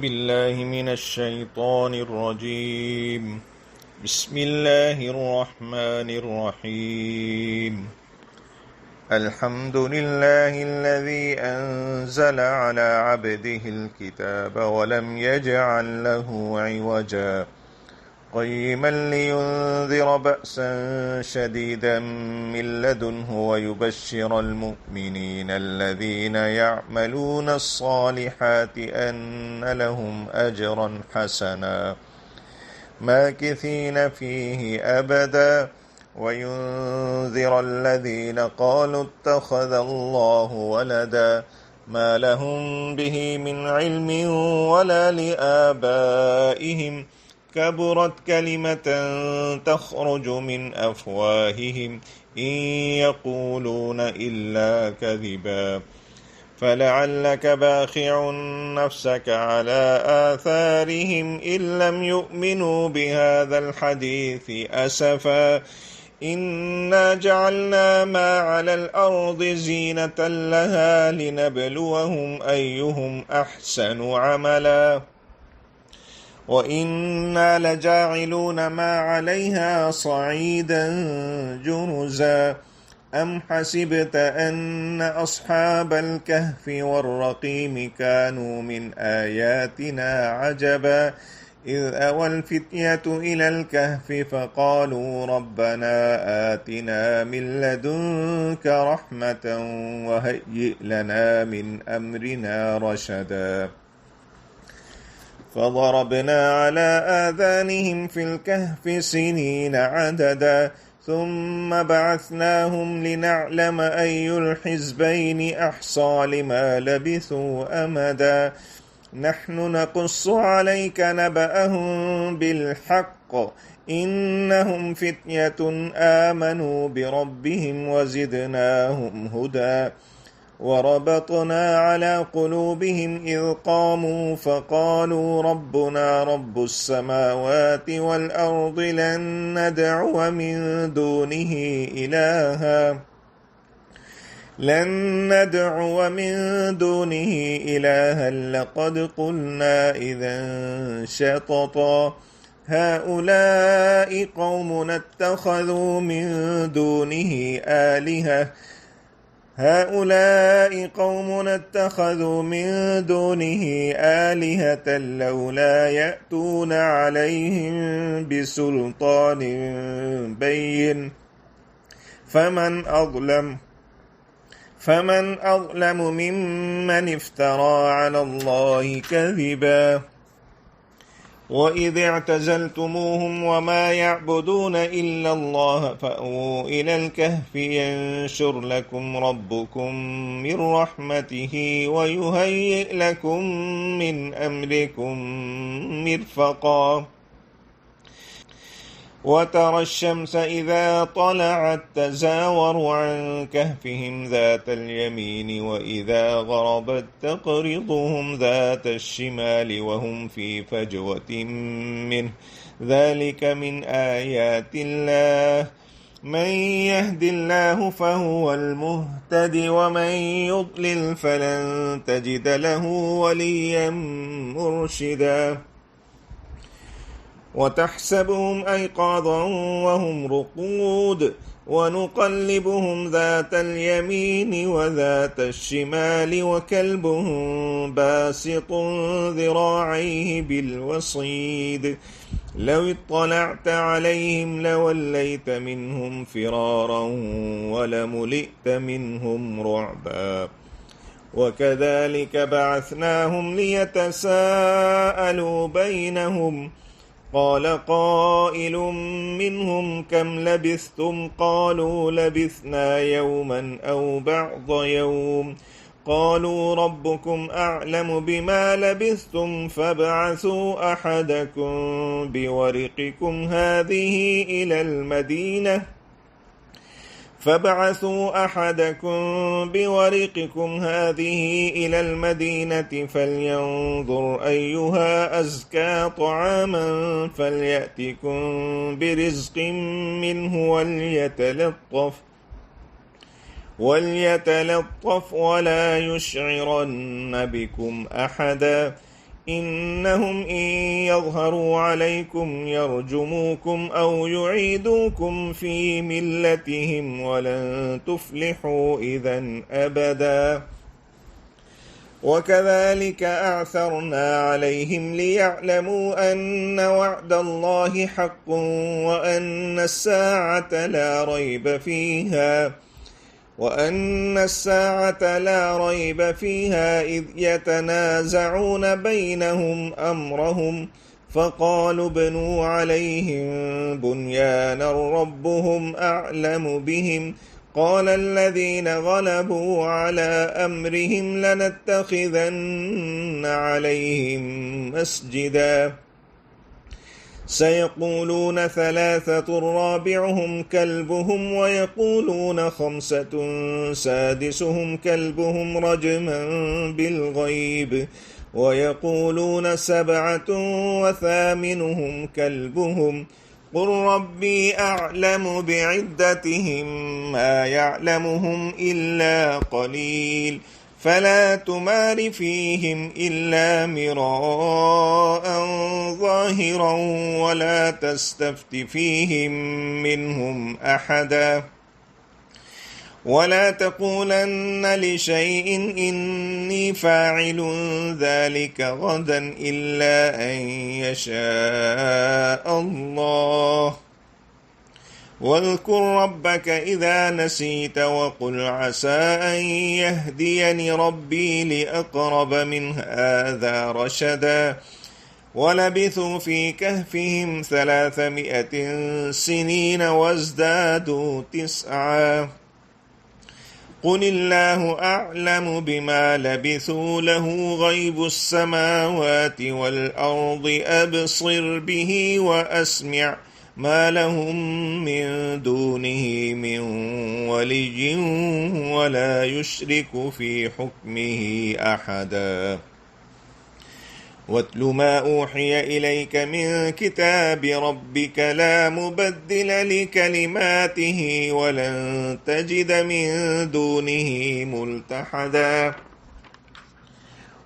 بالله من الشيطان الرجيم. بسم الله الرحمن الرحيم. الحمد لله الذي أنزل على عبده الكتاب ولم يجعل له عوجا قيما لينذر بأسا شديدا من لدنه ويبشر المؤمنين الذين يعملون الصالحات أن لهم أجرا حسنا ماكثين فيه أبدا وينذر الذين قالوا اتخذ الله ولدا ما لهم به من علم ولا لآبائهم كبرت كلمة تخرج من أفواههم إن يقولون إلا كذبا فلعلك باخع نفسك على آثارهم إن لم يؤمنوا بهذا الحديث أسفا إنا جعلنا ما على الأرض زينة لها لنبلوهم أيهم أحسن عملا وإنا لجاعلون ما عليها صعيدا جرزا أم حسبت أن أصحاب الكهف والرقيم كانوا من آياتنا عجبا إذ أوى الفتية إلى الكهف فقالوا ربنا آتنا من لدنك رحمة وهيئ لنا من أمرنا رشدا فضربنا على آذانهم في الكهف سنين عددا ثم بعثناهم لنعلم أي الحزبين أحصى لما لبثوا أمدا نحن نقص عليك نبأهم بالحق إنهم فتية آمنوا بربهم وزدناهم هدى وربطنا على قلوبهم إذ قاموا فقالوا ربنا رب السماوات والأرض لن ندعو من دونه إلها لقد قلنا إذا شططا هؤلاء قومنا اتخذوا من دونه آلهة لولا يأتون عليهم بسلطان بين فمن أظلم ممن افترى على الله كذبا وإذ اعتزلتموهم وما يعبدون إلا الله فأووا إلى الكهف ينشر لكم ربكم من رحمته ويهيئ لكم من أمركم مرفقا وترى الشمس إذا طلعت تزاور عن كهفهم ذات اليمين وإذا غربت تقرضهم ذات الشمال وهم في فجوة منه ذلك من آيات الله من يهد الله فهو المهتد ومن يضلل فلن تجد له وليا مرشدا وتحسبهم أيقاظا وهم رقود ونقلبهم ذات اليمين وذات الشمال وكلبهم باسط ذراعيه بالوصيد لو اطلعت عليهم لوليت منهم فرارا ولملئت منهم رعبا وكذلك بعثناهم ليتساءلوا بينهم قال قائل منهم كم لبثتم قالوا لبثنا يوما أو بعض يوم قالوا ربكم أعلم بما لبثتم فابعثوا أحدكم بورقكم هذه إلى المدينة فلينظر أيها أزكى طعاما فليأتكم برزق منه وليتلطف ولا يشعرن بكم أحدا إنهم إن يظهروا عليكم يرجموكم أو يعيدوكم في ملتهم ولن تفلحوا إذا أبدا. وكذلك أعثرنا عليهم ليعلموا أن وعد الله حق وأن الساعة لا ريب فيها إذ يتنازعون بينهم أمرهم فقالوا ابنوا عليهم بنيانا ربهم أعلم بهم قال الذين غلبوا على أمرهم لنتخذن عليهم مسجدا سيقولون 3 رابعهم كلبهم ويقولون 5 سادسهم كلبهم رجما بالغيب ويقولون 7 وثامنهم كلبهم قل ربي أعلم بعدتهم ما يعلمهم إلا قليل فلا تمار فيهم إلا مراء ظاهرا ولا تستفت فيهم منهم أحدا ولا تقولن لشيء إني فاعل ذلك غدا إلا أن يشاء الله واذكر ربك إذا نسيت وقل عسى أن يهديني ربي لأقرب من هذا رشدا ولبثوا في كهفهم 300 سنين وازدادوا 9 قل الله أعلم بما لبثوا له غيب السماوات والأرض أبصر به وأسمع ما لهم من دونه من ولي ولا يشرك في حكمه أحدا واتل ما أوحي إليك من كتاب ربك لا مبدل لكلماته ولن تجد من دونه ملتحدا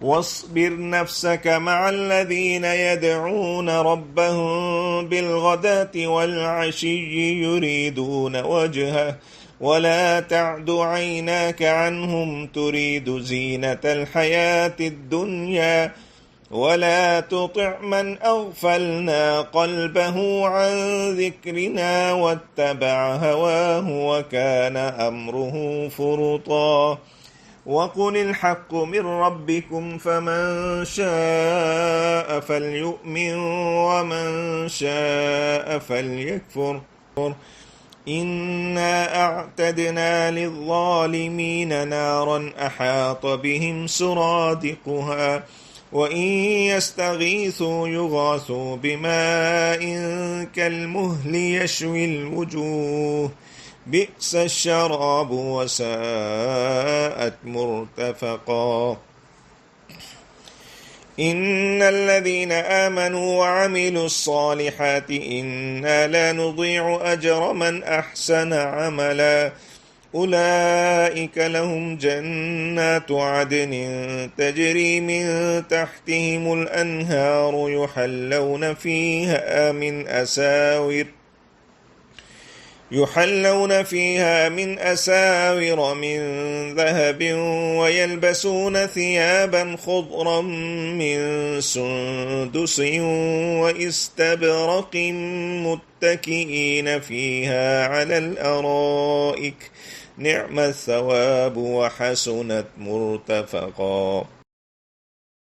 واصبر نفسك مع الذين يدعون ربهم بالغداة والعشي يريدون وجهه ولا تعد عيناك عنهم تريد زينة الحياة الدنيا ولا تطع من أغفلنا قلبه عن ذكرنا واتبع هواه وكان أمره فرطا وقل الحق من ربكم فمن شاء فليؤمن ومن شاء فليكفر إنا أعتدنا للظالمين نارا أحاط بهم سرادقها وإن يستغيثوا يغاثوا بماء كالمهل يشوي الوجوه بئس الشراب وساءت مرتفقا إن الذين آمنوا وعملوا الصالحات إنا لا نضيع أجر من أحسن عملا أولئك لهم جنات عدن تجري من تحتهم الأنهار يحلون فيها من أساور من ذهب ويلبسون ثيابا خضرا من سندس واستبرق متكئين فيها على الأرائك نعم الثواب وحسنت مرتفقا